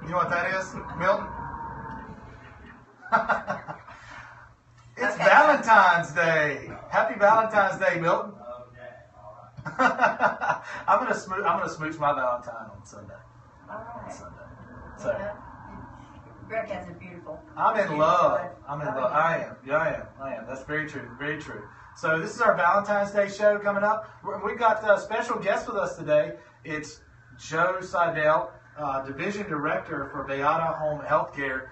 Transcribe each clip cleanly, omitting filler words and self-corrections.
You know what that is, Milton? It's Okay. Valentine's Day. Happy Valentine's Day, Milton. Okay, all right. I'm gonna smooch my Valentine on Sunday. All On right. Sunday. You So know, Greg has a beautiful. I'm in beautiful love. life. I'm in Oh, love. yeah. I am. Yeah, I am. That's very true. Very true. So this is our Valentine's Day show coming up. We've got a special guest with us today. It's Joe Seidel, Division Director for Bayada Home Healthcare.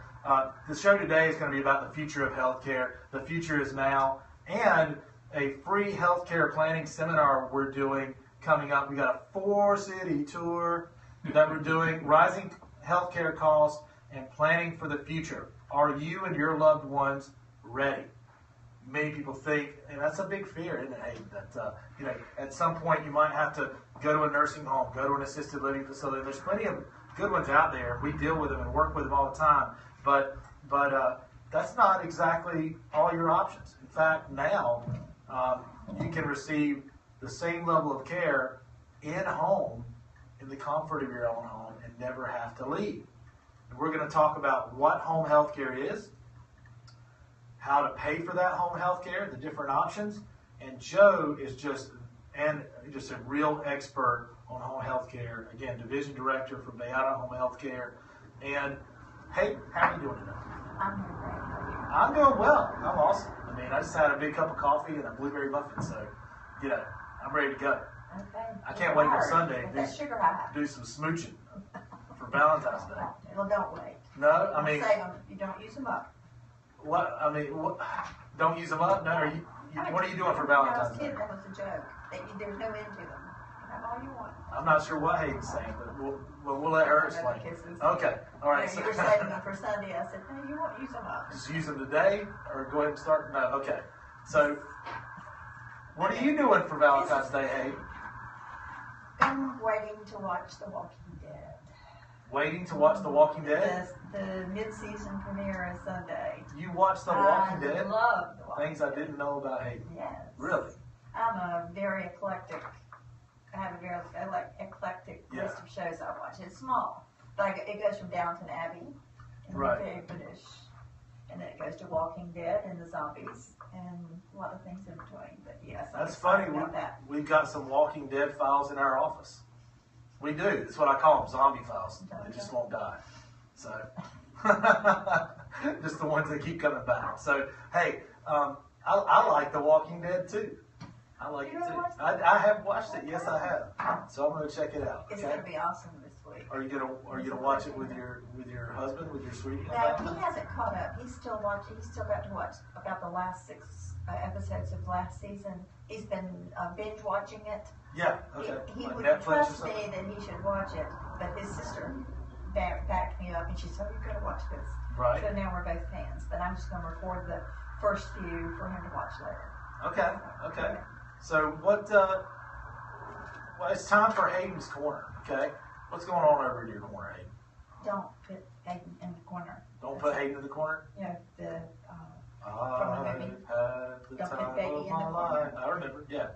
The show today is going to be about the future of healthcare. The future is now, and a free healthcare planning seminar we're doing coming up. We got a 4-city tour that we're doing, rising healthcare costs and planning for the future. Are you and your loved ones ready? Many people think, and that's a big fear, isn't it, Hayden, that at some point you might have to go to a nursing home, go to an assisted living facility. There's plenty of good ones out there. We deal with them and work with them all the time, but that's not exactly all your options. In fact, now you can receive the same level of care in home, in the comfort of your own home, and never have to leave. And we're going to talk about what home health care is, how to pay for that home health care, the different options. And Joe is just a real expert on home health care. Again, Division Director for Bayada Home Health Care. And hey, how are you doing today? I'm doing great. How I'm doing well. I'm awesome. I mean, I just had a big cup of coffee and a blueberry muffin, so I'm ready to go. are you? Okay. I can't wait till Sunday With that sugar high. to do some smooching for Valentine's Day. Well, don't wait. No, I mean, Save them. You don't use them up. what? I mean, what, don't use them up. No, what are you doing for Valentine's Day? That was a joke. There's no end to them. You have all you want. I'm not sure what Hayden's saying, but we'll let her explain. Kisses. Okay, all right. You were saving them for Sunday. I said, no, you won't use them up. Just use them today, or go ahead and start. No, okay. So, what are you doing for Valentine's Day, Hayden? I'm waiting to watch The Walking Dead. Waiting to watch The Walking Dead? The mid-season premiere is Sunday. You watch The Walking Dead? I love The Walking Things I didn't know about Hayden. Yes. Really? I'm a very eclectic. I have a very eclectic list of shows I watch. It's small, but it goes from Downton Abbey, and Right. very British, and then it goes to Walking Dead and the zombies, and a lot of things in between. But yes, I'm That's funny. excited about that. We've got some Walking Dead files in our office. We do. That's what I call them, zombie files. They just won't die. So, just the ones that keep coming back. So, hey, I like The Walking Dead too. I like You it really too. watched it? I have watched it. Yes, I have. So I'm going to check it out. It's Okay? going to be awesome this week. Are you gonna watch it with your husband, with your sweetie? No, he hasn't caught up. He's still watching. He's still got to watch about the last 6 episodes of last season. He's been binge watching it. Yeah. Okay. He Like would Netflix or trust something? me that he should watch it, but his sister backed me up, and she said, "Oh, you got to watch this." Right. So now we're both fans, but I'm just going to record the first few for him to watch later. Okay. Okay. So what? Well, it's time for Hayden's corner. Okay. What's going on over in your corner, Hayden? Don't put Hayden in the corner. Don't put Hayden in the corner. You know, the I the movie. had the Don't put time baby of in my the life. corner. I remember. Yeah.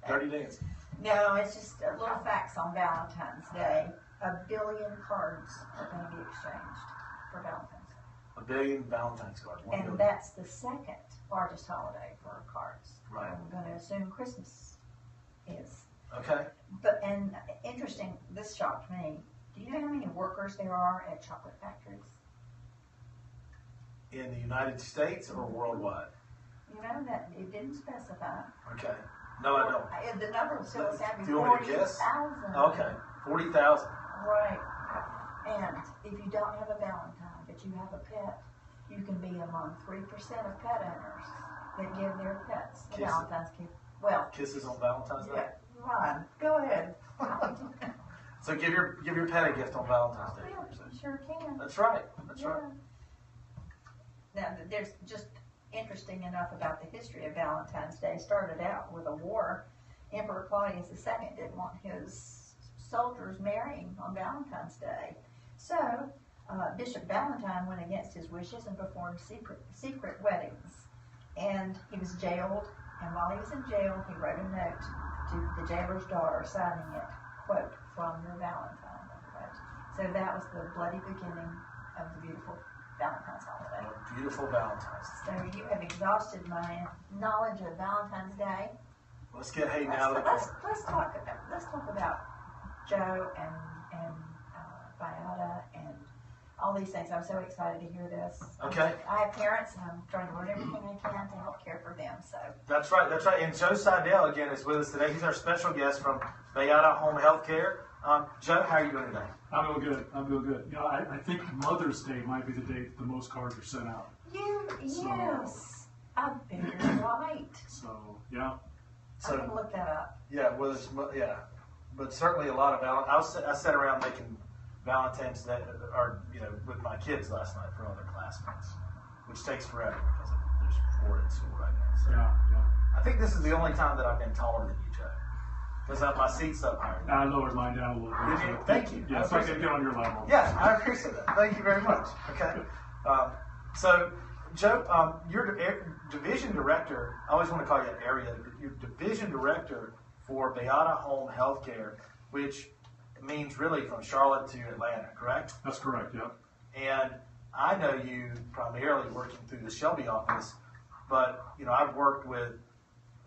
Dirty Dancing. No, it's just little facts on Valentine's Day. 1 billion cards are going to be exchanged for Valentine's Day. 1 billion Valentine's cards. 1 And billion. that's the second largest holiday for cards. Right. I'm going to assume Christmas is. Okay. And interesting, this shocked me. Do you know how many workers there are at chocolate factories? In the United States or worldwide? You know that it didn't specify. Okay. No, I don't. The number was still sounding Do you want me to guess? 40,000. Okay. 40,000. Right. And if you don't have a Valentine, but you have a pet, you can be among 3% of pet owners that give their pets a Kisses. Valentine's gift. Well, Kisses on Valentine's Day. yeah, Ron, go ahead. So give your pet a gift on Valentine's Day. Yeah, you sure can. That's right. That's right. Now, there's just interesting enough about the history of Valentine's Day. Started out with a war. Emperor Claudius II didn't want his soldiers marrying on Valentine's Day. So Bishop Valentine went against his wishes and performed secret weddings. And he was jailed, and while he was in jail, he wrote a note to the jailer's daughter signing it, quote, "From your Valentine." So that was the bloody beginning of the beautiful Valentine's holiday. A beautiful Valentine's. So you have exhausted my knowledge of Valentine's Day. Let's get Hayden out of the corner. Let's talk about Joe and Bayada and all these things. I'm so excited to hear this. Okay. I have parents, and I'm trying to learn everything I can to help care for them. So That's right. And Joe Seidel again is with us today. He's our special guest from Bayada Home Health Care. Joe, how are you doing today? I'm doing good. You know, I think Mother's Day might be the day that the most cards are sent out. Yes, I bet you're right. So, yeah. I'm gonna look that up. Yeah, but certainly a lot of I sat around making Valentine's Day, with my kids last night for other classmates, which takes forever because there's 4 in school right now. So Yeah. I think this is the only time that I've been taller than you, Joe, because my seat's up higher. I lowered mine down a little bit. Did you? Thank you. Yeah, so I can get on your level. Yeah, I appreciate that. Thank you very much. Okay. So, Joe, you're division director. I always want to call you an area. You're division director for Bayada Home Health Care, which means really from Charlotte to Atlanta, correct? That's correct, yeah. And I know you primarily working through the Shelby office, but I've worked with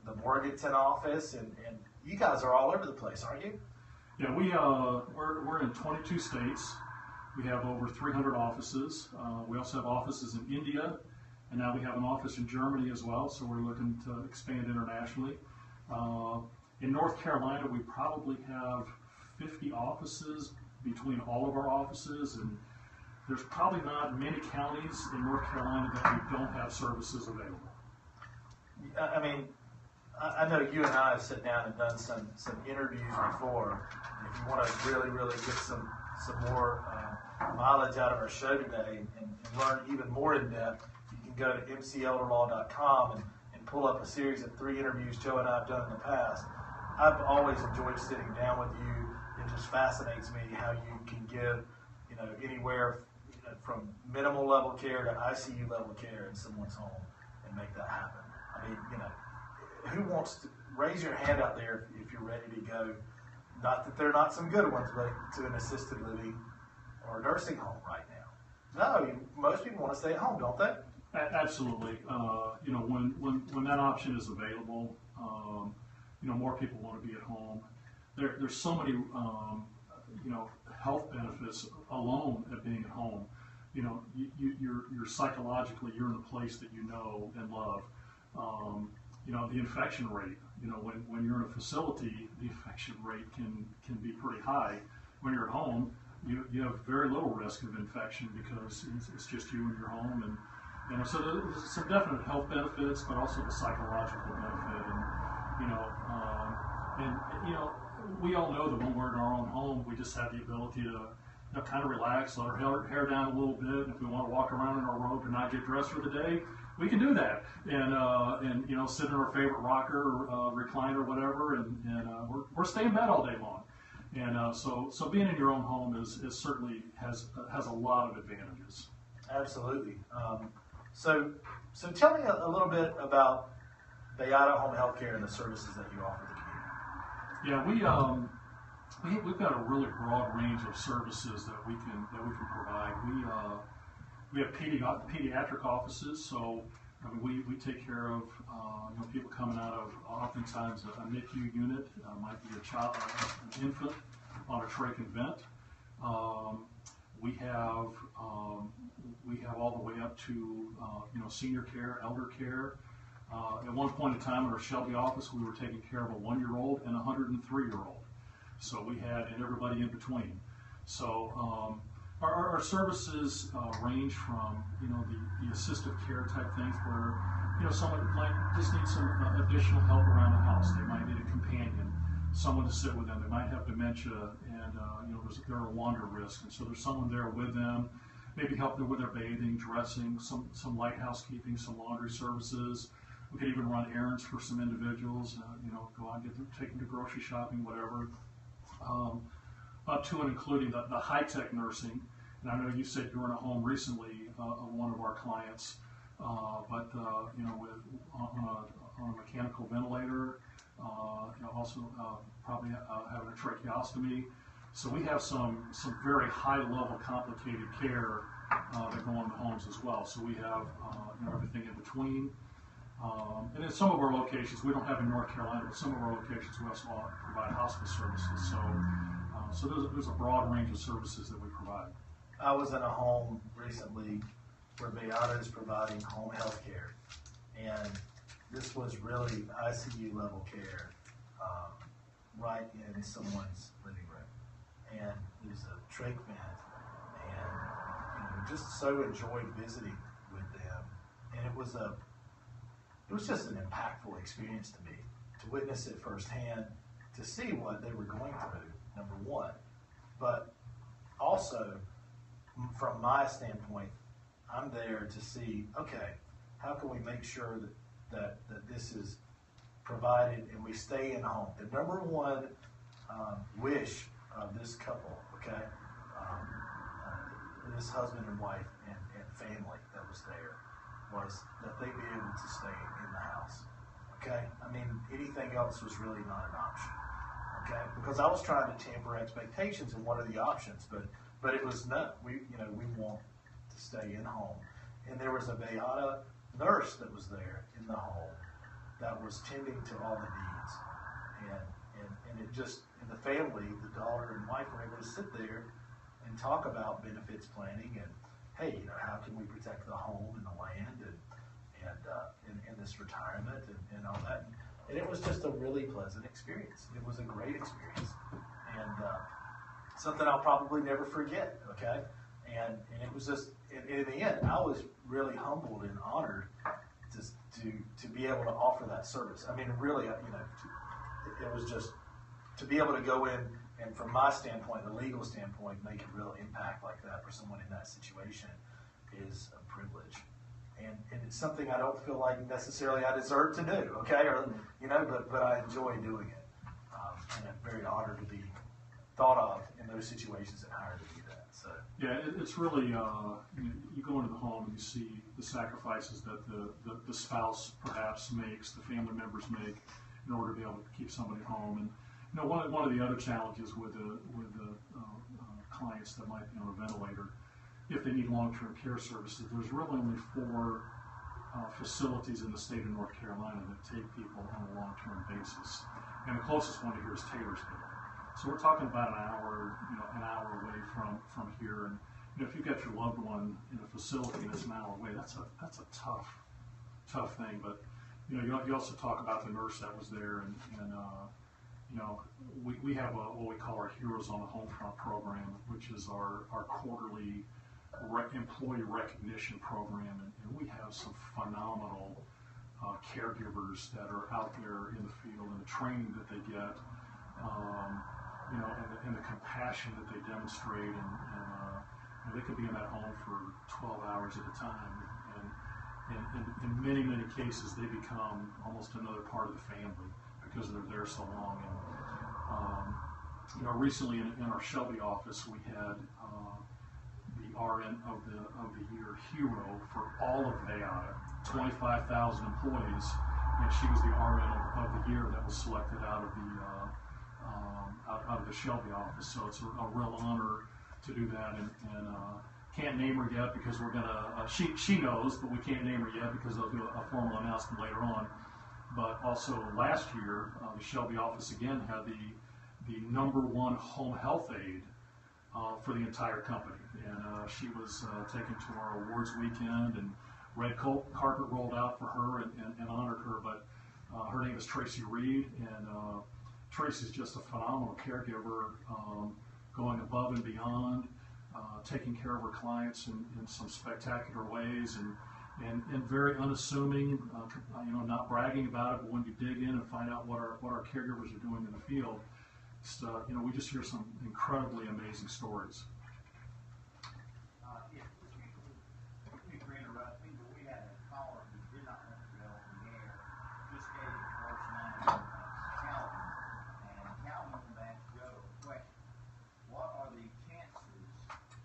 the Morganton office, and you guys are all over the place, aren't you? Yeah, we're in 22 states. We have over 300 offices. We also have offices in India, and now we have an office in Germany as well, so we're looking to expand internationally. In North Carolina, we probably have 50 offices between all of our offices, and there's probably not many counties in North Carolina that we don't have services available. I mean, I know you and I have sat down and done some interviews before. If you want to really get some more mileage out of our show today and learn even more in depth, you can go to mcelderlaw.com and pull up a series of 3 interviews Joe and I have done in the past. I've always enjoyed sitting down with you. It just fascinates me how you can give, anywhere from minimal level care to ICU level care in someone's home and make that happen. I mean, who wants to raise your hand out there if you're ready to go? Not that there are not some good ones, but to an assisted living or a nursing home right now. No, most people want to stay at home, don't they? Absolutely. When that option is available, more people want to be at home. There's so many, health benefits alone at being at home. You're psychologically, you're in a place that you know and love. The infection rate, when you're in a facility, the infection rate can be pretty high. When you're at home, you have very little risk of infection because it's just you in your home. And so there's some definite health benefits, but also the psychological benefit. We all know that when we're in our own home, we just have the ability to kind of relax, let our hair down a little bit. If we want to walk around in our robe and not get dressed for the day, we can do that. And sit in our favorite rocker or recliner, whatever, and we're staying in bed all day long. And so being in your own home is certainly has a lot of advantages. Absolutely. So tell me a little bit about Bayada Home Health Care and the services that you offer the community. Yeah, we've got a really broad range of services that we can provide. We have pediatric offices, so we take care of people coming out of oftentimes a NICU unit, might be a child, an infant on a trach and vent. We have all the way up to senior care, elder care. At one point in time in our Shelby office, we were taking care of a 1-year-old and a 103-year-old. So we had, and everybody in between. So our services range from the assistive care type things where someone might just need some additional help around the house. They might need a companion, someone to sit with them. They might have dementia, and there are wander risks, and so there's someone there with them. Maybe help them with their bathing, dressing, some light housekeeping, some laundry services. We could even run errands for some individuals, go out and take them to grocery shopping, whatever. Up to and including the high-tech nursing. And I know you said you were in a home recently of one of our clients, but on a mechanical ventilator, also probably having a tracheostomy. So we have some very high level complicated care that go on the homes as well. So we have everything in between. And in some of our locations, we don't have in North Carolina, but some of our locations we also provide hospice services. So there's a broad range of services that we provide. I was in a home recently where Bayada is providing home health care, and this was really ICU level care right in someone's living room. And it was a trach vent, and just so enjoyed visiting with them. And it was just an impactful experience to me, to witness it firsthand, to see what they were going through, number one. But also, from my standpoint, I'm there to see, okay, how can we make sure that this is provided and we stay in home? The number one wish of this couple, okay, this husband and wife and family that was there, was that they be able to stay in the house, okay? I mean, anything else was really not an option, okay? Because I was trying to temper expectations and what are the options, but it was no. We want to stay in home. And there was a Bayada nurse that was there in the home that was tending to all the needs. And it just, and the family, the daughter and wife were able to sit there and talk about benefits planning and, hey, how can we protect the home and the land and this retirement and all that. And it was just a really pleasant experience. It was a great experience. And something I'll probably never forget, okay? And it was just, in the end, I was really humbled and honored to be able to offer that service. I mean, really, it was just, to be able to go in and from my standpoint, the legal standpoint, make a real impact like that for someone in that situation is a privilege. And it's something I don't feel like necessarily I deserve to do, okay? Or, but I enjoy doing it. And I'm very honored to be thought of in those situations and hired to do that. So yeah, it's really, you go into the home and you see the sacrifices that the spouse perhaps makes, the family members make in order to be able to keep somebody home. And one of the other challenges with the clients that might be on a ventilator, if they need long-term care services, there's really only 4 facilities in the state of North Carolina that take people on a long-term basis, and the closest one to here is Taylorsville. So we're talking about an hour away from here, and if you've got your loved one in a facility that's an hour away, that's a tough thing. But you also talk about the nurse that was there, and we have what we call our Heroes on the Homefront program, which is our quarterly employee recognition program, and we have some phenomenal caregivers that are out there in the field, and the training that they get, and the compassion that they demonstrate, and they could be in that home for 12 hours at a time, and in many cases they become almost another part of the family because they're there so long. And recently in our Shelby office, we had the RN of the year hero for all of Bayada, 25,000 employees, and she was the RN of the year that was selected out of the Shelby office. So it's a real honor to do that, and can't name her yet because we're gonna. She knows, but we can't name her yet because they'll do a formal announcement later on. But also last year, the Shelby office again had the #1 home health aide for the entire company, and she was taken to our awards weekend, and red carpet rolled out for her and honored her. But her name is Tracy Reed, and Tracy's just a phenomenal caregiver, going above and beyond, taking care of her clients in some spectacular ways, and very unassuming, not bragging about it, but when you dig in and find out what our caregivers are doing in the field, we just hear some incredibly amazing stories. Excuse me for interrupting, but we had a caller who did not want to go on the air, just gave the first name of Calvin, and Calvin asked Joe a question. What are the chances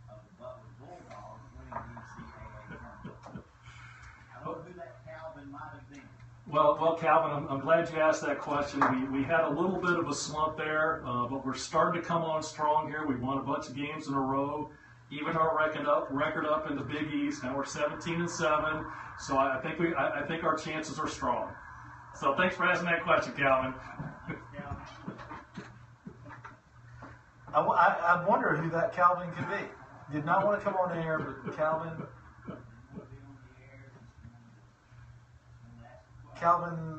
of the Butler Bulldogs winning the NCAA tournament? I don't know who that Calvin might have been. Well, Calvin, I'm glad you asked that question. We had a little bit of a slump there, but we're starting to come on strong here. We won a bunch of games in a row, even our record up in the Big East. Now we're 17-7, so I think our chances are strong. So thanks for asking that question, Calvin. I wonder who that Calvin could be. Did not want to come on the air, but Calvin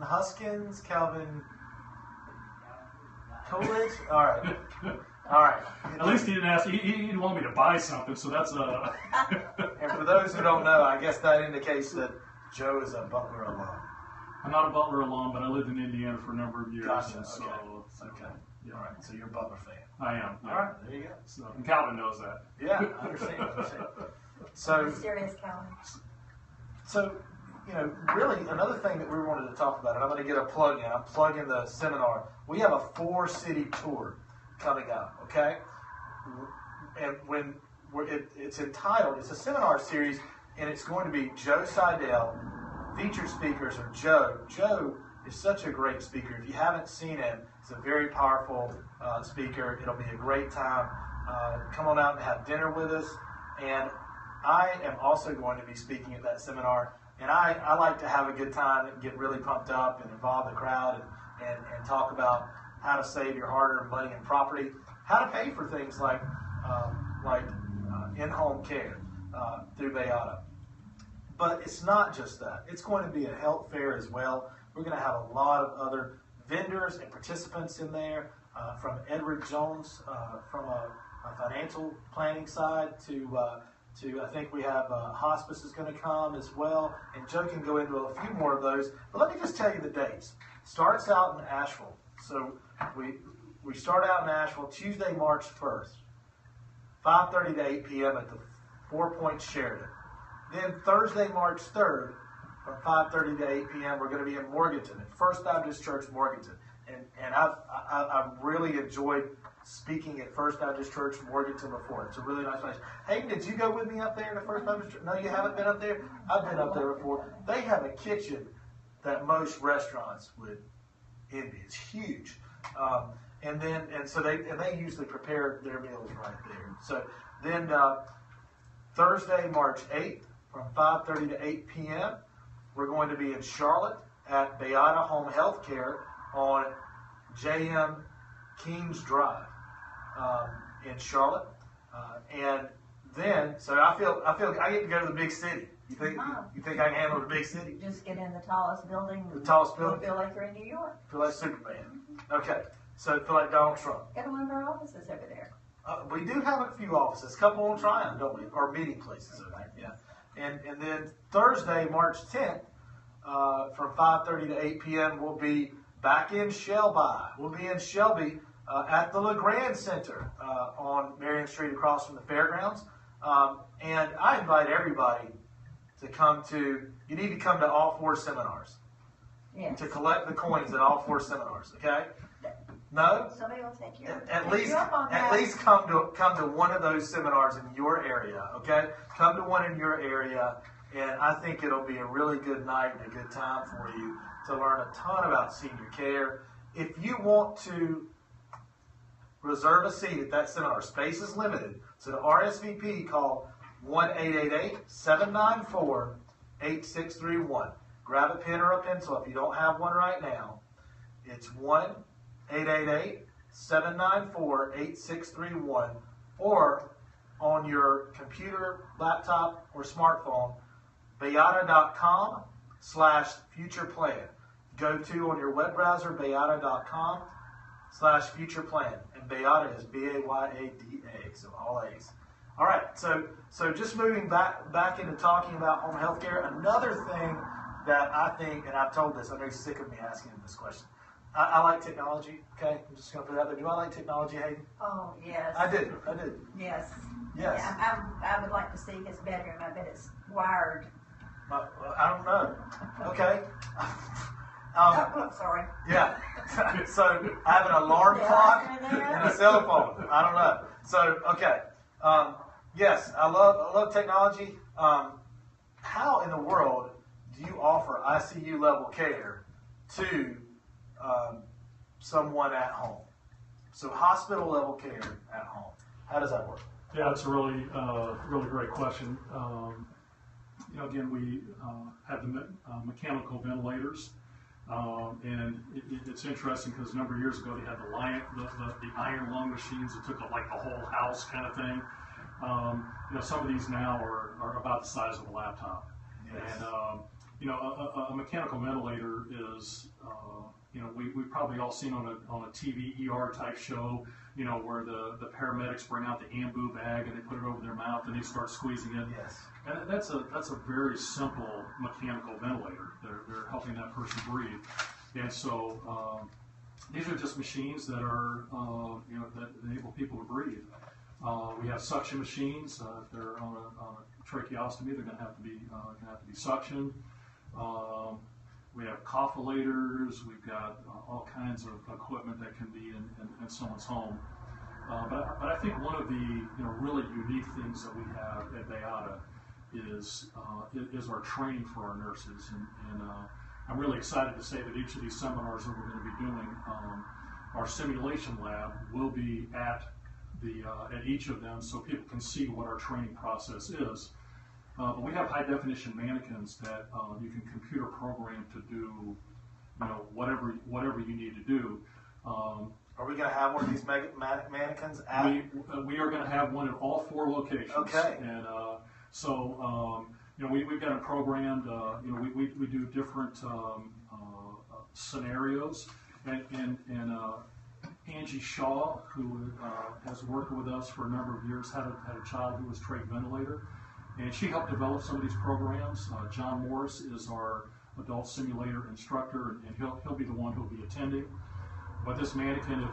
Huskins, Calvin Coolidge. All right. At least he didn't ask. He didn't want me to buy something, so that's a. And for those who don't know, I guess that indicates that Joe is a Butler alum. I'm not a Butler alum, but I lived in Indiana for a number of years. Gotcha. And so, Okay. Yeah. All right. So you're a Butler fan. I am. Yeah. All right. There you go. So, and Calvin knows that. Yeah, I understand. So. Mysterious Calvin. So, really another thing that we wanted to talk about, and I'm going to get a plug in. I'm plugging the seminar. We have a 4-city tour coming up, okay? And it's entitled, it's a seminar series, and it's going to be Joe Seidel. Featured speakers are Joe. Joe is such a great speaker. If you haven't seen him, he's a very powerful speaker. It'll be a great time. Come on out and have dinner with us. And I am also going to be speaking at that seminar. And I like to have a good time and get really pumped up and involve the crowd and talk about how to save your hard-earned money and property, how to pay for things like in-home care through Bayada. But it's not just that. It's going to be a health fair as well. We're going to have a lot of other vendors and participants in there, from Edward Jones, from a financial planning side to I think we have hospice is going to come as well, and Joe can go into a few more of those. But let me just tell you the dates. Starts out in Asheville. So we start out in Asheville Tuesday, March 1st, 5:30 to 8 p.m. at the 4 Points Sheraton. Then Thursday, March 3rd, from 5:30 to 8 p.m., we're going to be in Morganton, at First Baptist Church, Morganton. And I've really enjoyed speaking at First Baptist Church, Morganton before. It's a really nice place. Hayden, did you go with me up there to First Baptist Church? No, you haven't been up there? I've been up there before. They have a kitchen that most restaurants would envy. It's huge. And they usually prepare their meals right there. So then Thursday, March 8th, from 5:30 to 8 p.m., we're going to be in Charlotte at Bayada Home Health Care on J.M. Kings Drive in Charlotte. And then, so I feel I get to go to the big city. You think I can handle the big city? Just get in the tallest building. The tallest building? Feel like you're in New York. Feel like Superman. Okay. So feel like Donald Trump. Go to one of our offices over there. We do have a few offices, a couple on Tryon, don't we? Or meeting places over there, yeah. And then Thursday, March 10th, from 5:30 to 8 p.m., we'll be back in Shelby. We'll be in Shelby at the LeGrand Center on Marion Street across from the fairgrounds. And I invite everybody to come to, you need to come to all 4 seminars. Yes. To collect the coins at all 4 seminars, okay? No? Somebody will take you. At least come to one of those seminars in your area, okay? Come to one in your area, and I think it'll be a really good night and a good time for you to learn a ton about senior care. If you want to reserve a seat at that seminar, space is limited, so to RSVP, call 1-888-794-8631. Grab a pen or a pencil if you don't have one right now. It's 1-888-794-8631, or on your computer, laptop, or smartphone, bayada.com/futureplan. Go to on your web browser, bayada.com/futureplan. And Bayada is B-A-Y-A-D-A, so all A's. All right, so just moving back into talking about home health care, another thing that I think, and I've told this, I know you're sick of me asking this question. I like technology, okay? I'm just going to put it out there. Do I like technology, Hayden? Oh, yes. I do. Yes. Yes. Yeah, I would like to see his bedroom. I bet it's wired. Well, I don't know. Okay. Sorry. Yeah. So I have an alarm clock and a cell phone. I don't know. So, okay. Yes, I love technology. How in the world do you offer ICU level care to someone at home? So hospital level care at home. How does that work? Yeah, it's a really great question. Again, we have the mechanical ventilators, and it's interesting because a number of years ago they had the iron lung machines that took like the whole house kind of thing. Some of these now are about the size of a laptop. Yes. And a mechanical ventilator is we've probably all seen on a TV ER type show, where the paramedics bring out the ambu bag and they put it over their mouth and they start squeezing it. Yes. And that's a very simple mechanical ventilator. They're helping that person breathe. And so these are just machines that are that enable people to breathe. We have suction machines. If they're on a tracheostomy, they're going to have to be suctioned. We have cough-elators. We've got all kinds of equipment that can be in someone's home. But I think one of the really unique things that we have at Bayada is our training for our nurses, and I'm really excited to say that each of these seminars that we're going to be doing, our simulation lab will be at each of them, so people can see what our training process is. But we have high definition mannequins that you can computer program to do, whatever you need to do. Are we going to have one of these mannequins at? We are going to have one at all 4 locations. Okay. And we've got it programmed. We do different scenarios, and Angie Shaw, who has worked with us for a number of years, had a child who was trach ventilator, and she helped develop some of these programs. John Morris is our adult simulator instructor, and he'll be the one who'll be attending. But this mannequin, if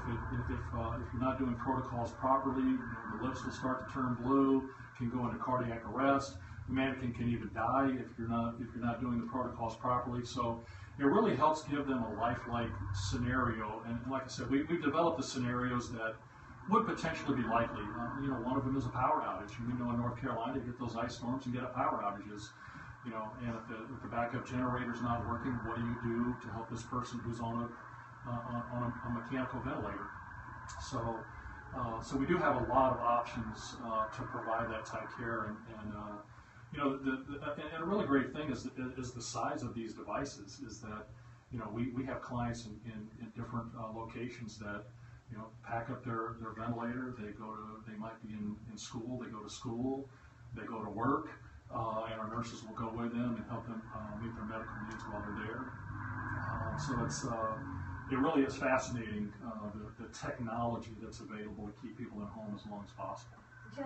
you're not doing protocols properly, the lips will start to turn blue, can go into cardiac arrest. The mannequin can even die if you're not doing the protocols properly. So it really helps give them a lifelike scenario. And like I said, we've developed the scenarios that would potentially be likely. One of them is a power outage. We know in North Carolina you get those ice storms and get power outages. And if the backup generator is not working, what do you do to help this person who's on a mechanical ventilator? So we do have a lot of options to provide that type of care, and a really great thing is the size of these devices. Is that we have clients in different locations that pack up their ventilator. They might be in school. They go to school. They go to work, and our nurses will go with them and help them meet their medical needs while they're there. It really is fascinating, the technology that's available to keep people at home as long as possible. Jim,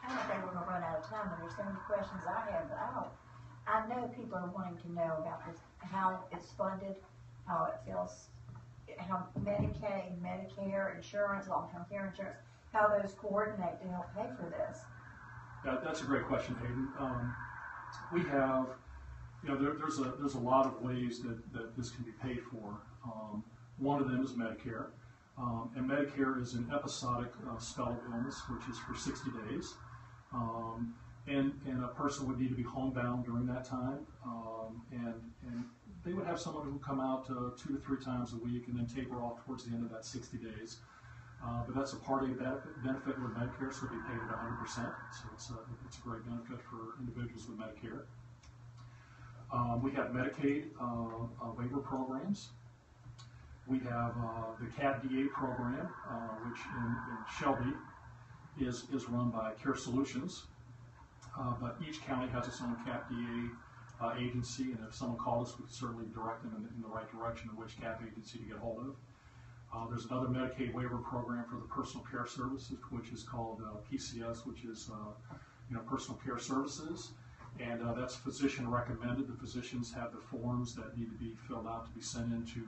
I don't think we're going to run out of time, and there's so many questions I have, but I know people are wanting to know about this, how it's funded, how it feels, how Medicaid, Medicare, insurance, long-term care insurance, how those coordinate to help pay for this. Yeah, that's a great question, Hayden. We have, there's a lot of ways that this can be paid for. One of them is Medicare, and Medicare is an episodic spell of illness, which is for 60 days, and a person would need to be homebound during that time, and they would have someone who would come out 2 to 3 times a week and then taper off towards the end of that 60 days. But that's a Part A benefit with Medicare, so it'd be paid at 100%. So it's a great benefit for individuals with Medicare. We have Medicaid waiver programs. We have the CAT-DA program, which in Shelby is run by Care Solutions. But each county has its own CAT-DA agency, and if someone called us, we could certainly direct them in the right direction of which CAP agency to get hold of. There's another Medicaid waiver program for the personal care services, which is called PCS, which is personal care services, and that's physician recommended. The physicians have the forms that need to be filled out to be sent into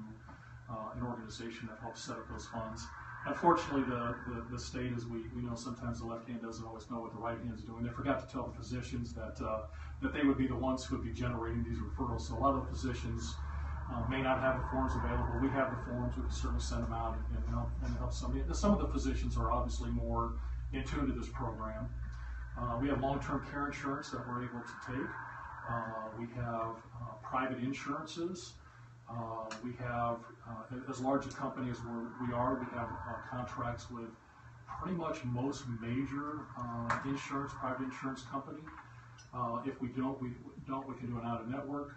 an organization that helps set up those funds. Unfortunately, the state, as we know, sometimes the left hand doesn't always know what the right hand is doing. They forgot to tell the physicians that they would be the ones who would be generating these referrals. So a lot of the physicians may not have the forms available. We have the forms. We can certainly send them out and help somebody. Some of the physicians are obviously more in tune to this program. We have long-term care insurance that we're able to take. We have private insurances. We have, as large a company as we are, we have contracts with pretty much most major private insurance company. If we don't, we can do an out-of-network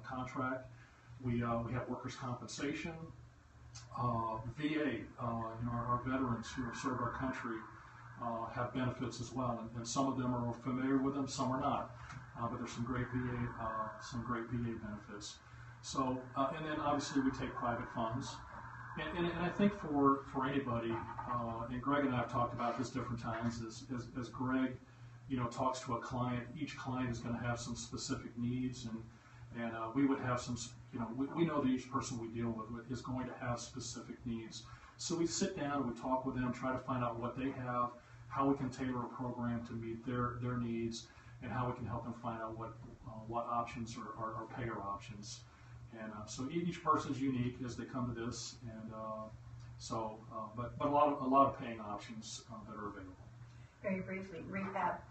contract. We have workers' compensation, VA. Our veterans who have served our country have benefits as well, and some of them are familiar with them, some are not. But there's some great VA benefits. So, and then obviously we take private funds, and I think for anybody, and Greg and I have talked about this different times. As Greg, talks to a client, each client is going to have some specific needs, and we would have some. We know that each person we deal with is going to have specific needs. So we sit down and we talk with them, try to find out what they have, how we can tailor a program to meet their needs, and how we can help them find out what options are payer options. And so each person's unique as they come to this, and but a lot of paying options that are available. Very briefly, rehab.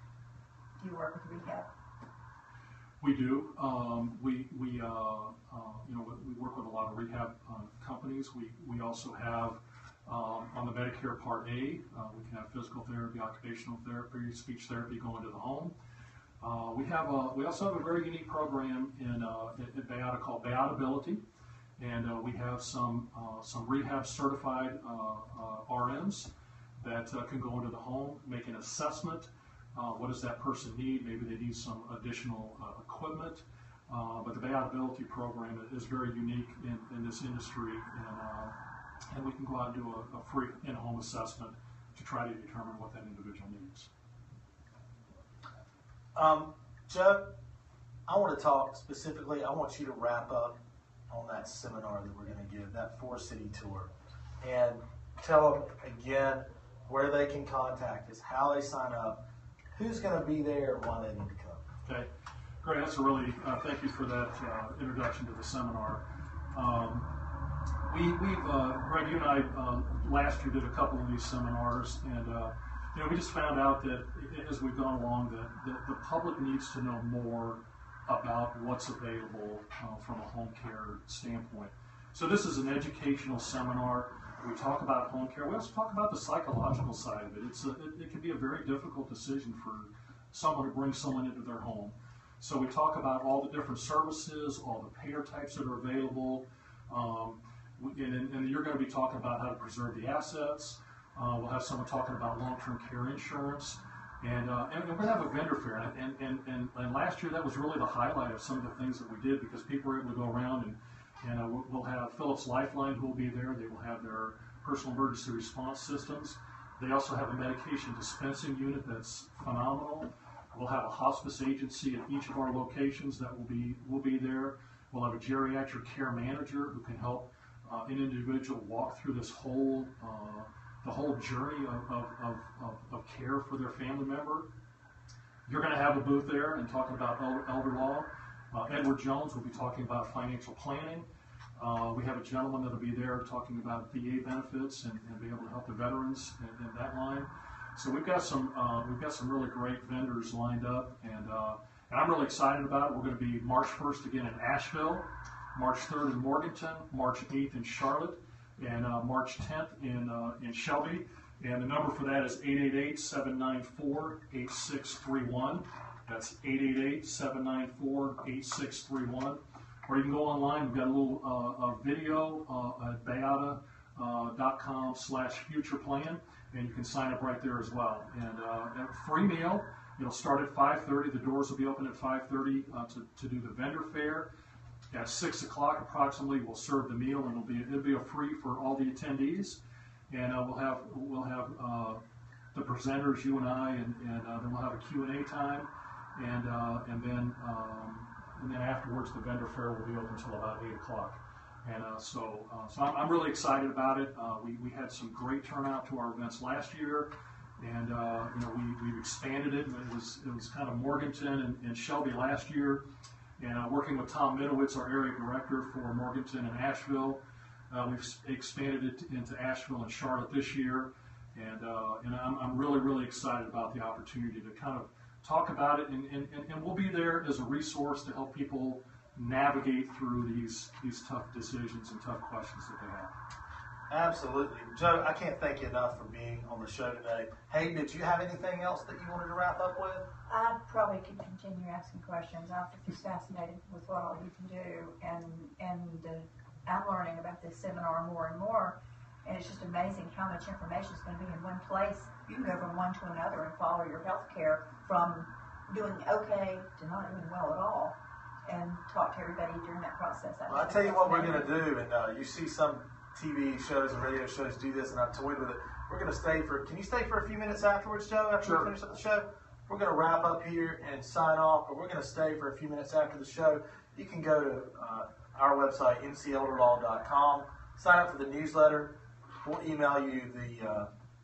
Do you work with rehab? We do. We work with a lot of rehab companies. We also have on the Medicare Part A, we can have physical therapy, occupational therapy, speech therapy going to the home. We also have a very unique program at Bayada called Bayada Ability, and we have some rehab certified RNs that can go into the home, make an assessment. What does that person need? Maybe they need some additional equipment. But the Bayada Ability program is very unique in this industry, and we can go out and do a free in-home assessment to try to determine what that individual needs. Joe, I want to talk specifically, I want you to wrap up on that seminar that we're going to give, that 4-city tour, and tell them again where they can contact us, how they sign up, who's going to be there, and why they need to come. Okay, great. That's a really, thank you for that introduction to the seminar. Greg, you and I last year did a couple of these seminars, and we just found out that as we've gone along that the public needs to know more about what's available from a home care standpoint. So this is an educational seminar. We talk about home care. We also talk about the psychological side of it. It can be a very difficult decision for someone to bring someone into their home. So we talk about all the different services, all the payer types that are available, and you're going to be talking about how to preserve the assets. We'll have someone talking about long-term care insurance, and we're going to have a vendor fair. And last year that was really the highlight of some of the things that we did, because people were able to go around and we'll have Phillips Lifeline who will be there. They will have their personal emergency response systems. They also have a medication dispensing unit that's phenomenal. We'll have a hospice agency at each of our locations that will be there. We'll have a geriatric care manager who can help an individual walk through this the whole journey of care for their family member. You're going to have a booth there and talking about elder law. Edward Jones will be talking about financial planning. We have a gentleman that will be there talking about VA benefits and be able to help the veterans in that line. So we've got some really great vendors lined up, and I'm really excited about it. We're going to be March 1st again in Asheville, March 3rd in Morganton, March 8th in Charlotte, and March 10th in Shelby. And the number for that is 888-794-8631. That's 888-794-8631. Or you can go online. We've got a little video at bayada.com/futureplan, and you can sign up right there as well. And a free meal. It'll start at 5:30. The doors will be open at 5:30 to do the vendor fair. At 6 o'clock approximately, we'll serve the meal, and it'll be a free for all the attendees. And we'll have the presenters, you and I, and then we'll have a Q&A time, and then afterwards the vendor fair will be open until about 8 o'clock. And so I'm really excited about it. We had some great turnout to our events last year, and we've expanded it. It was kind of Morganton and Shelby last year. And working with Tom Midowitz, our area director for Morganton and Asheville, we've expanded it into Asheville and Charlotte this year. And I'm really, really excited about the opportunity to kind of talk about it, and we'll be there as a resource to help people navigate through these tough decisions and tough questions that they have. Absolutely. Joe, I can't thank you enough for being on the show today. Hey, did you have anything else that you wanted to wrap up with? I probably could continue asking questions. I'm just fascinated with what all you can do, and I'm learning about this seminar more and more, and it's just amazing how much information is going to be in one place. You can go from one to another and follow your health care from doing okay to not doing well at all, and talk to everybody during that process. Well, I'll tell you what we're going to do, and you see some TV shows and radio shows do this, and I've toyed with it. We're going to stay for, can you stay for a few minutes afterwards, Joe, after Sure. we finish up the show? We're going to wrap up here and sign off, but we're going to stay for a few minutes after the show. You can go to our website, mcelderlaw.com, sign up for the newsletter. We'll email you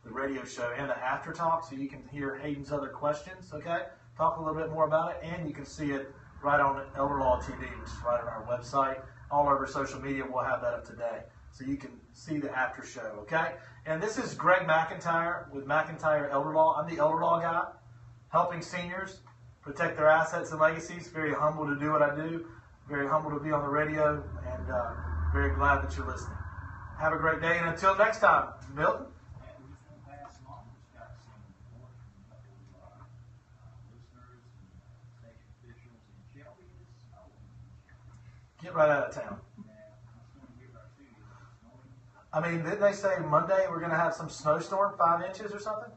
the radio show and the after talk so you can hear Hayden's other questions, okay? Talk a little bit more about it, and you can see it right on Elder Law TV, which is right on our website. All over social media, we'll have that up today. So you can see the after show, okay? And this is Greg McIntyre with McIntyre Elder Law. I'm the Elder Law guy, helping seniors protect their assets and legacies. Very humble to do what I do. Very humble to be on the radio, and very glad that you're listening. Have a great day, and until next time, Milton. And we just want to pass along, we just got some support from a couple listeners and station officials in Shelby. It's snowing. Get right out of town. I mean, didn't they say Monday we're going to have some snowstorm, 5 inches or something?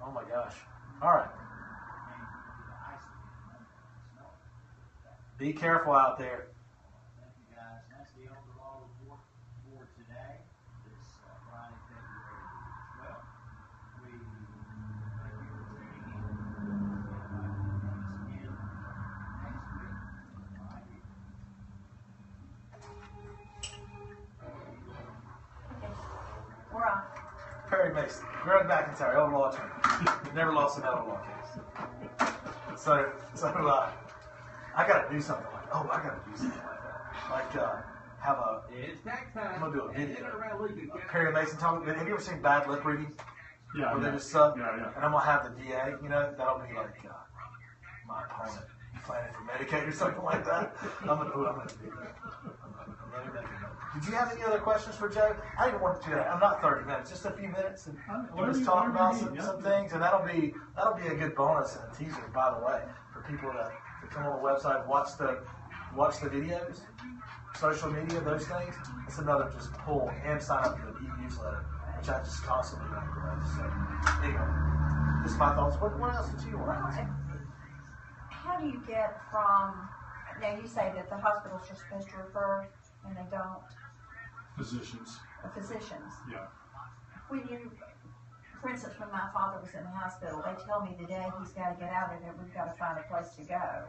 Oh my gosh. All right. Be careful out there. Thank you, guys. That's the Elder Law Report for today, this Friday, February 12th. We thank you for tuning in. Join us again next week. Right here. We're on. Perry Mason, Greg McIntyre, Elder Law attorney. Never lost an Elder Law case. So I got to do something like that. I got to do something like that. Like have a, It's tax time. I'm going to do a video. Around Lincoln County. Perry Mason talking. Have you ever seen Bad Lip Reading? Yeah, Where yeah. they just sub? Yeah, yeah. And I'm going to have the DA, that'll be like my opponent planning for Medicaid or something like that. I'm going to do that. Did you have any other questions for Joe? I didn't want to do that. I'm not 30 minutes, just a few minutes, and we'll just talk about some things, and that'll be a good bonus and a teaser, by the way, for people to come on the website, watch the videos, social media, those things. It's another just pull and sign up for the e-newsletter, which I just constantly recommend. So anyway, just my thoughts. What else did you want to ask? How do you get from, now you say that the hospitals are supposed to refer and they don't, Physicians. the physicians. Yeah. When you, for instance, when my father was in the hospital, they tell me the day he's got to get out of it, we've got to find a place to go.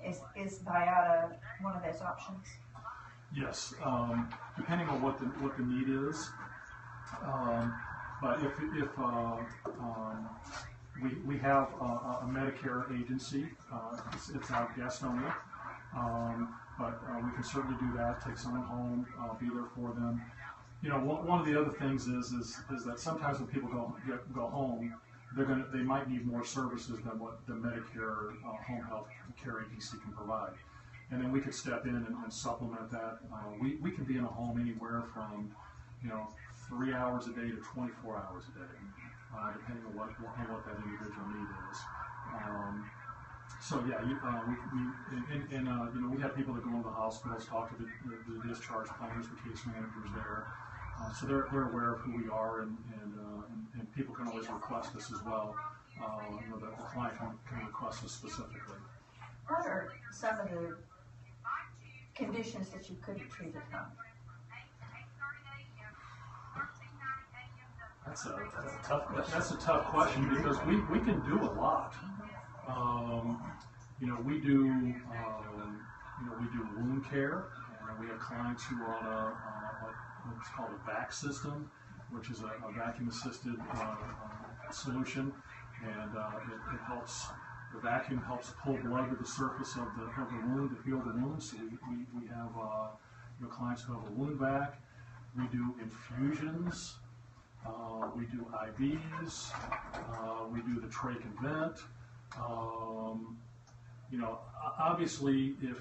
Is Bayada one of those options? Yes, depending on what the need is. But if we have a Medicare agency, it's our guest only. But we can certainly do that. Take someone home, be there for them. One of the other things is that sometimes when people go home, they might need more services than what the Medicare home health care agency can provide. And then we could step in and supplement that. We can be in a home anywhere from 3 hours a day to 24 hours a day, depending on what that individual need is. So yeah, we have people that go into the hospitals, talk to the discharge planners, the case managers there. So they're aware of who we are, and people can always request us as well. The client can request us specifically. What are some of the conditions that you couldn't treat at home? That's a tough question. That's a tough question because we can do a lot. We do wound care, and we have clients who are on what's called a VAC system, which is a vacuum-assisted solution, and it helps. The vacuum helps pull blood to the surface of the wound to heal the wound. So we have clients who have a wound vac. We do infusions. We do IVs. We do the trach and vent. Obviously, if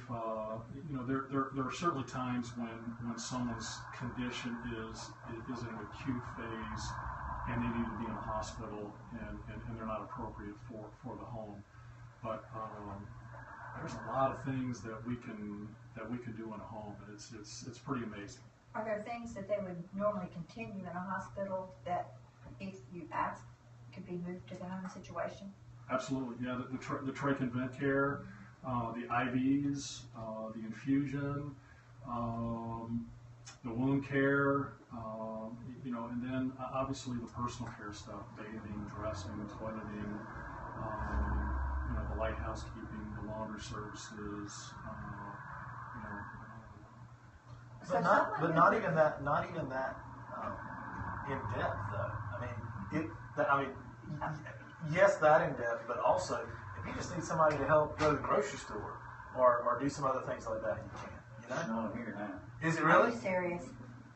there are certainly times when someone's condition is in an acute phase and they need to be in a hospital and they're not appropriate for the home. But there's a lot of things that we can do in a home, and it's pretty amazing. Are there things that they would normally continue in a hospital that, if you ask, could be moved to the home situation? Absolutely, yeah. The trach and vent care, the IVs, the infusion, the wound care, and then obviously the personal care stuff: bathing, dressing, toileting, the light housekeeping, the laundry services. But not even that in depth though. Yes, that in depth, but also if you just need somebody to help go to the grocery store or do some other things like that, you can. No, I'm here now. Is it really? Are you serious?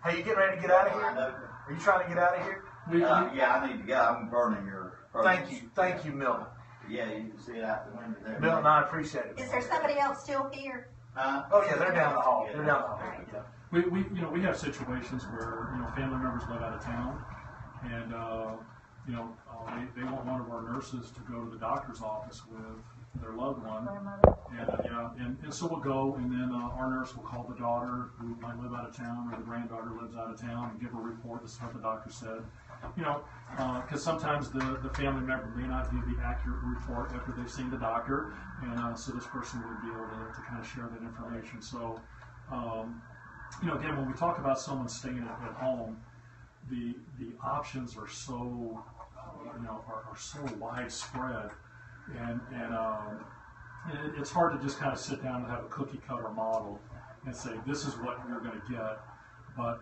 Hey, you getting ready to get out of here? Are you trying to get out of here? Yeah, I need to go. I'm burning your. Thank you, Milton. Yeah, you can see it out the window there. Milton, I appreciate it. Is there somebody else still here? Oh yeah, they're down the hall. They're down the hall. Right. Yeah. We have situations where family members live out of town, and they want one of our nurses to go to the doctor's office with their loved one, and so we'll go, and then our nurse will call the daughter who might live out of town, or the granddaughter lives out of town, and give a report. This is what the doctor said. Because sometimes the family member may not give the accurate report after they've seen the doctor, and so this person would be able to kind of share that information. So, again, when we talk about someone staying at home, the options are so are so widespread, and it's hard to just kind of sit down and have a cookie cutter model and say this is what you're going to get. But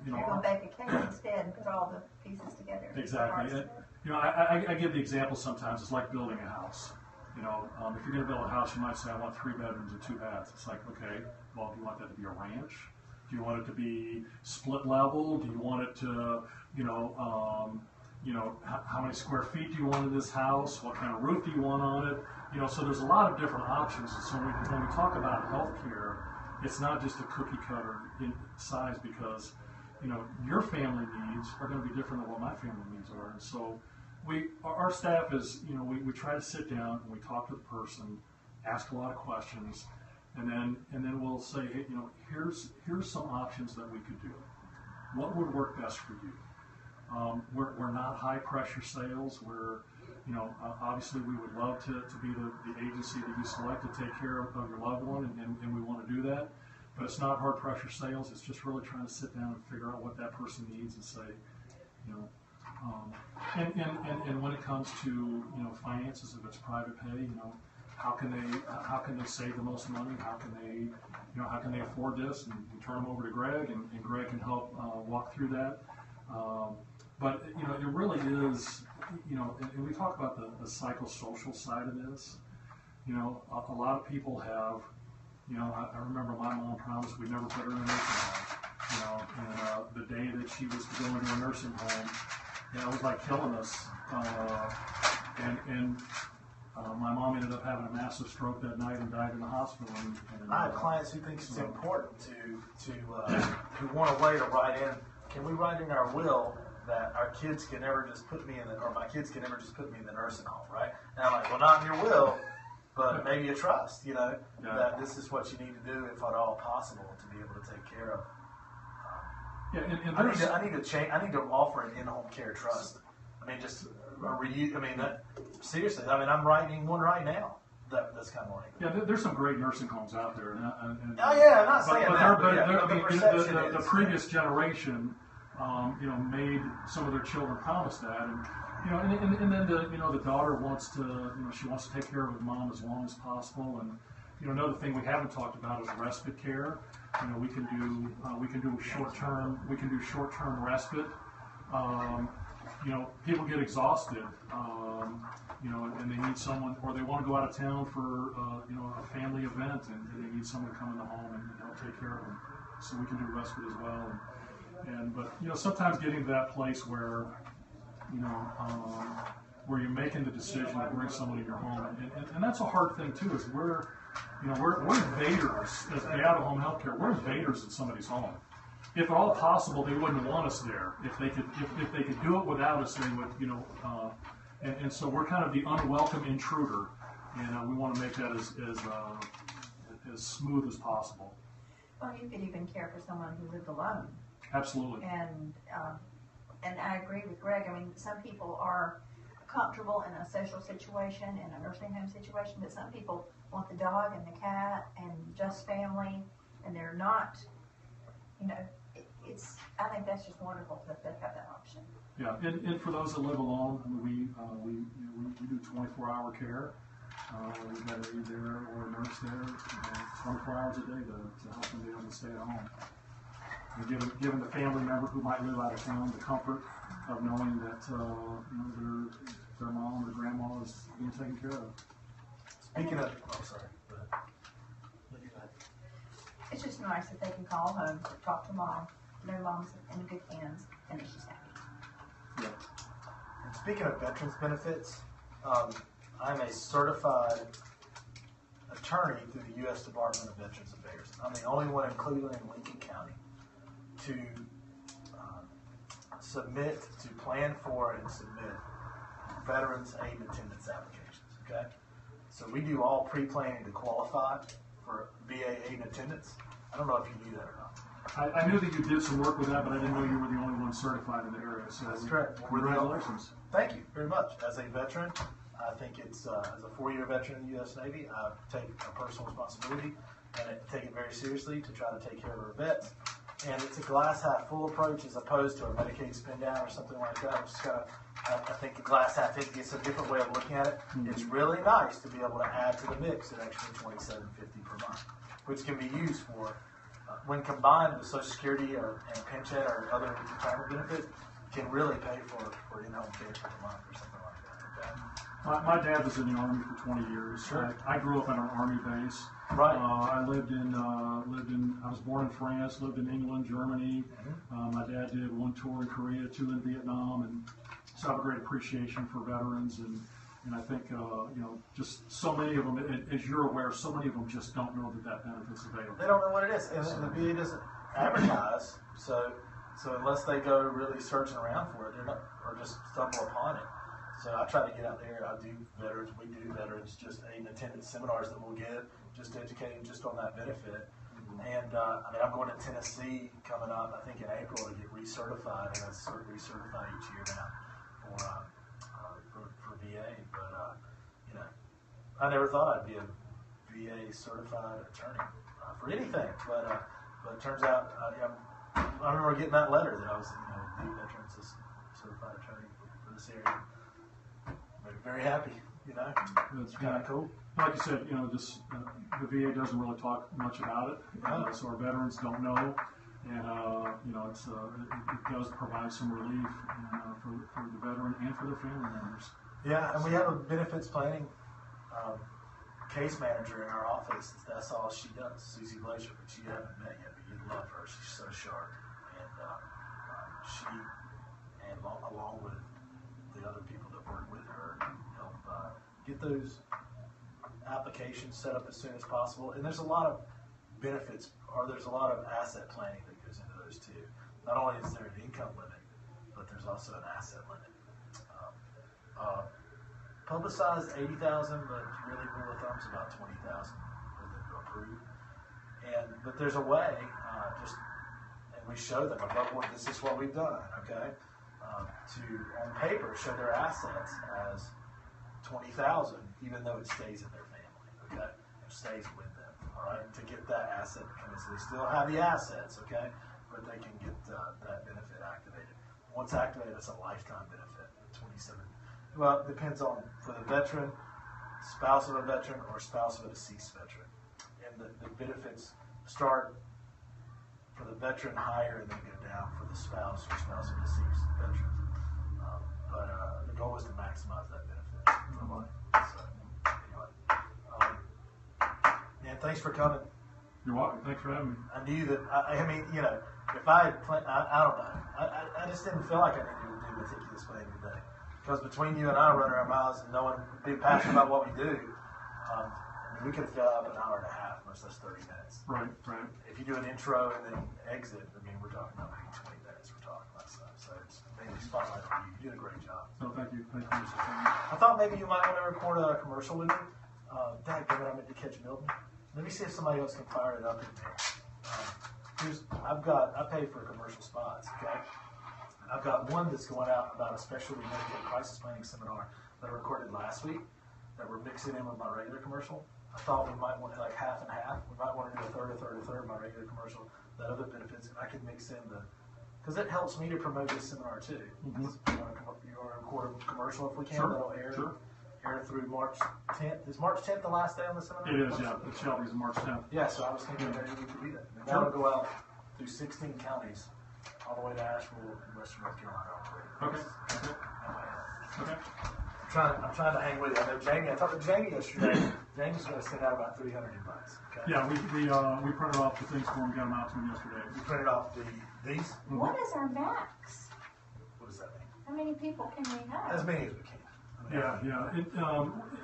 You're going to bake a cake instead and put all the pieces together. Exactly. I give the example sometimes. It's like building a house. If you're going to build a house, you might say, I want 3 bedrooms and 2 baths. It's like, okay, well, do you want that to be a ranch? Do you want it to be split level? Do you want it to, how many square feet do you want in this house? What kind of roof do you want on it? So there's a lot of different options. And so when we talk about healthcare, it's not just a cookie cutter in size, because your family needs are going to be different than what my family needs are. And so our staff is, we try to sit down and we talk to the person, ask a lot of questions, and then we'll say, hey, here's some options that we could do. What would work best for you? We're not high pressure sales. We're obviously we would love to be the agency that you select to take care of your loved one, and we want to do that. But it's not hard pressure sales. It's just really trying to sit down and figure out what that person needs and say, and when it comes to finances, if it's private pay, how can they save the most money? How can they afford this? And we turn them over to Greg, and Greg can help walk through that. But it really is, and we talk about the psychosocial side of this. A lot of people have, I remember my mom promised we'd never put her in a nursing home. And the day that she was to go into a nursing home, it was like killing us. And my mom ended up having a massive stroke that night and died in the hospital. And I have clients who think it's important who want a way to write in. Can we write in our will that our kids can never just put me or my kids can never just put me in the nursing home, right? And I'm like, well, not in your will, but maybe a trust, that this is what you need to do, if at all possible, to be able to take care of. I need to offer an in-home care trust. Seriously. I'm writing one right now. That's kind of like. Yeah, there's some great nursing homes out there. I'm not saying that. But the previous generation, made some of their children promise that, and then the daughter wants to, she wants to take care of her mom as long as possible. And another thing we haven't talked about is respite care. We can do short-term respite. People get exhausted, and they need someone, or they want to go out of town for, a family event, and they need someone to come in the home and help take care of them. So we can do respite as well. But sometimes getting to that place where, where you're making the decision to bring someone in your home, and that's a hard thing too. Is we're invaders as Bayada Home Healthcare. We're invaders in somebody's home. If at all possible, they wouldn't want us there. If they could do it without us, they would. And so we're kind of the unwelcome intruder, and we want to make that as smooth as possible. Well, you could even care for someone who lived alone. Absolutely. And I agree with Greg. I mean, some people are comfortable in a social situation, in a nursing home situation, but some people want the dog and the cat and just family, and they're not, I think that's just wonderful that they have that option. Yeah, and for those that live alone, we do 24-hour care. We've got a aide there or a nurse there, 24 hours a day to help them be able to stay at home. And giving the family member who might live out of town the comfort of knowing that their mom or grandma is being taken care of. Speaking of, It's just nice that they can call home, talk to mom, know mom's in good hands, and she's happy. Yeah. And speaking of veterans benefits, I'm a certified attorney through the U.S. Department of Veterans Affairs. I'm the only one in Cleveland and Lincoln County to plan for and submit veterans aid and attendance applications, okay? So we do all pre-planning to qualify for VA aid and attendance. I don't know if you knew that or not. I knew that you did some work with that, but I didn't know you were the only one certified in the area. So that's correct. Congratulations. Thank you very much. As a veteran, I think it's, as a 4-year veteran in the U.S. Navy, I take a personal responsibility and I take it very seriously to try to take care of our vets. And it's a glass half full approach as opposed to a Medicaid spin down or something like that, which is kind of, I think the glass half empty is a different way of looking at it. Mm-hmm. It's really nice to be able to add to the mix an extra $27.50 per month, which can be used for, when combined with Social Security and pension or other retirement benefits, can really pay for in-home care for a month or something like that. Okay? My dad was in the Army for 20 years. Sure. I grew up on an Army base. Right. I was born in France, lived in England, Germany. Mm-hmm. My dad did 1 tour in Korea, 2 in Vietnam, and so I have a great appreciation for veterans. And I think, just so many of them, as you're aware, so many of them just don't know that benefit's available. They don't know what it is. And the VA doesn't advertise, so unless they go really searching around for it, they're not, or just stumble upon it. So I try to get out there. We do veterans, just aid and attendance seminars that we'll give, just educating just on that benefit. Mm-hmm. And I'm going to Tennessee coming up, I think in April, to get recertified, and I recertify each year now for VA. But I never thought I'd be a VA certified attorney for anything. But it turns out I remember getting that letter that I was the veterans certified attorney for this area. Very happy, It's kind of cool. Like you said, the VA doesn't really talk much about it, so our veterans don't know, and it does provide some relief for the veteran and for their family members. Yeah, and we have a benefits planning case manager in our office. That's all she does, Susie Glacier, but you haven't met yet, but you'd love her. She's so sharp, and along with the other people that work with her, help get those applications set up as soon as possible. And there's a lot of benefits, or there's a lot of asset planning that goes into those too. Not only is there an income limit, but there's also an asset limit. Publicized 80,000, but really rule of thumb is about 20,000 for them to approve. But there's a way, and we show them above board. This is what we've done, okay? To on paper show their assets as 20,000, even though it stays in their family, okay? It stays with them, all right? To get that asset to come in, so they still have the assets, okay? But they can get that benefit activated. Once activated, it's a lifetime benefit. 27. Well, it depends on for the veteran, spouse of a veteran, or spouse of a deceased veteran. And the benefits start for the veteran higher and then go down for the spouse or spouse of a deceased veteran. But the goal is to maximize that benefit for life. So, anyway. And thanks for coming. You're welcome. Thanks for having me. I knew that, if I had planned, I don't know. I just didn't feel like I needed to do meticulous planning today. Because between you and I running our miles and knowing, being passionate about what we do, we could fill up an hour and a half, much less 30 minutes. Right. If you do an intro and then exit, we're talking about maybe 20 minutes. We're talking about stuff. So it's maybe spotlight on you. You did a great job. So thank you, Mr. Chairman. I thought maybe you might want to record a commercial with me. Dad, I meant to catch Milton. Let me see if somebody else can fire it up in there. I pay for commercial spots. Okay. I've got one that's going out about a specialty Medicaid crisis planning seminar that I recorded last week that we're mixing in with my regular commercial. I thought we might want to like half and half. We might want to do a third of my regular commercial, that other benefits, and I can mix in because it helps me to promote this seminar too. Mm-hmm. You want to record a commercial if we can, Sure. that'll air. Sure. Air through March 10th. Is March 10th the last day on the seminar? It is, yeah. The shelving is March 10th. Yeah, so I was thinking maybe we could do that. And Sure. that'll go out through 16 counties, all the way to Asheville and Western North Carolina. Okay. I'm trying to hang with you. I know Jamie. I talked to Jamie yesterday. Jamie's going to send out about 300 invites. Okay. Yeah, we printed off the things for him, got them out to him yesterday. We printed off these. Mm-hmm. What is our max? What does that mean? How many people can we have? As many as we can. Yeah.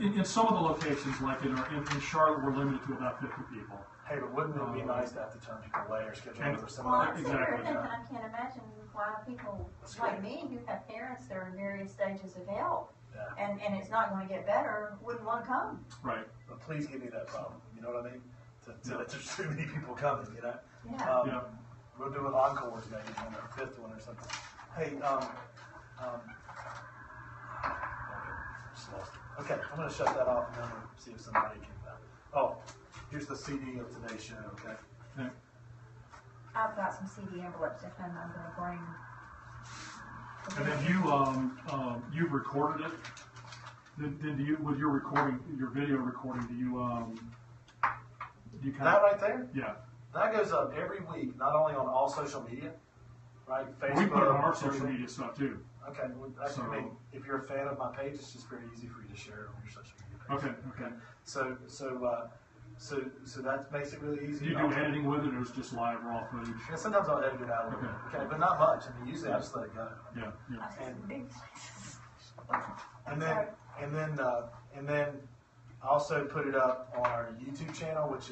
In some of the locations, like in Charlotte, we're limited to about 50 people. Hey, but wouldn't it be nice to have to turn people away or schedule And- for some Well, other I'm sitting here Exactly. thinking, I can't imagine why people That's like great. me who have parents that are in various stages of health Yeah. and it's not going to get better wouldn't want to come. Right. But please give me that problem. You know what I mean? That there's too many people coming, you know? Yeah. Yeah. We'll do an encore maybe on our fifth one or something. Hey, just lost it. Okay, I'm going to shut that off and then we'll see if somebody can. Here's the CD of today's show, okay? Okay. I've got some CD envelopes if I'm going to bring. And then you've recorded it. Then do you, with your recording, your video recording, do you kind That of, right there, yeah. that goes up every week, not only on all social media, right? Facebook. We put it on our social everything. media stuff too. Okay, well, I mean, if you're a fan of my page, it's just very easy for you to share it on your social media page. Okay. So that makes it really easy. Do you do editing with it, or is it just live raw footage? Yeah, sometimes I'll edit it out. Okay. Okay, but not much. I mean, usually I just let it go. Yeah. I see some big places. And then I also put it up on our YouTube channel, which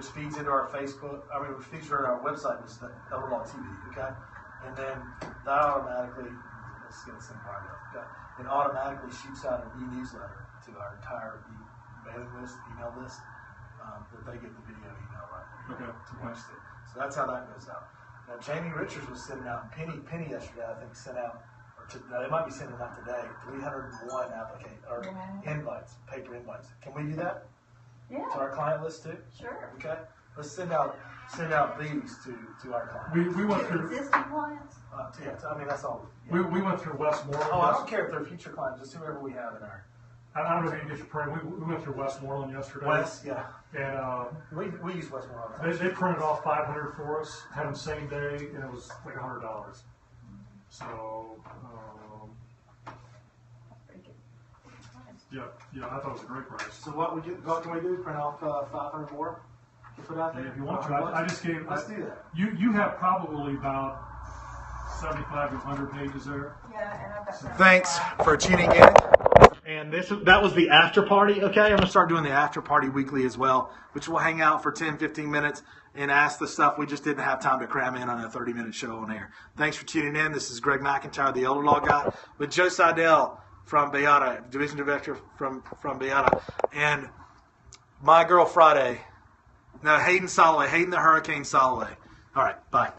feeds into our Facebook. Which feeds into our website, which is the Elder Law TV. Okay, and then that automatically, let's get some part of it. Okay, it automatically shoots out an e-newsletter to our entire mailing list, email list, that they get the video email right there to watch it. So that's how that goes out. Now Jamie Richards was sending out, Penny yesterday I think sent out, they might be sending out today, 301 invites, paper invites. Can we do that Yeah, to our client list too? sure. Okay, let's send out these to our clients. We went through. Existing clients? I mean that's all. We went through Westmoreland. I don't care if they're future clients, just whoever we have in our. I don't know if you get your print. We went through Westmoreland yesterday. Yeah. And We use Westmoreland all the time. they printed off 500 for us, had them same day, and it was like $100. So, That's pretty good. yeah, I thought it was a great price. So what can we do? Print off 500 more to put out there? If you want to, I just gave. Let's do that. You have probably about 75 to 100 pages there. Yeah, and I've got some. Thanks for tuning in. And that was the after party, okay? I'm going to start doing the after party weekly as well, which will hang out for 10, 15 minutes and ask the stuff we just didn't have time to cram in on a 30-minute show on air. Thanks for tuning in. This is Greg McIntyre, the Elder Law Guy, with Joe Seidel from Bayada, Division Director from Bayada, and my girl Friday. No, Hayden the Hurricane Soloway. All right, bye.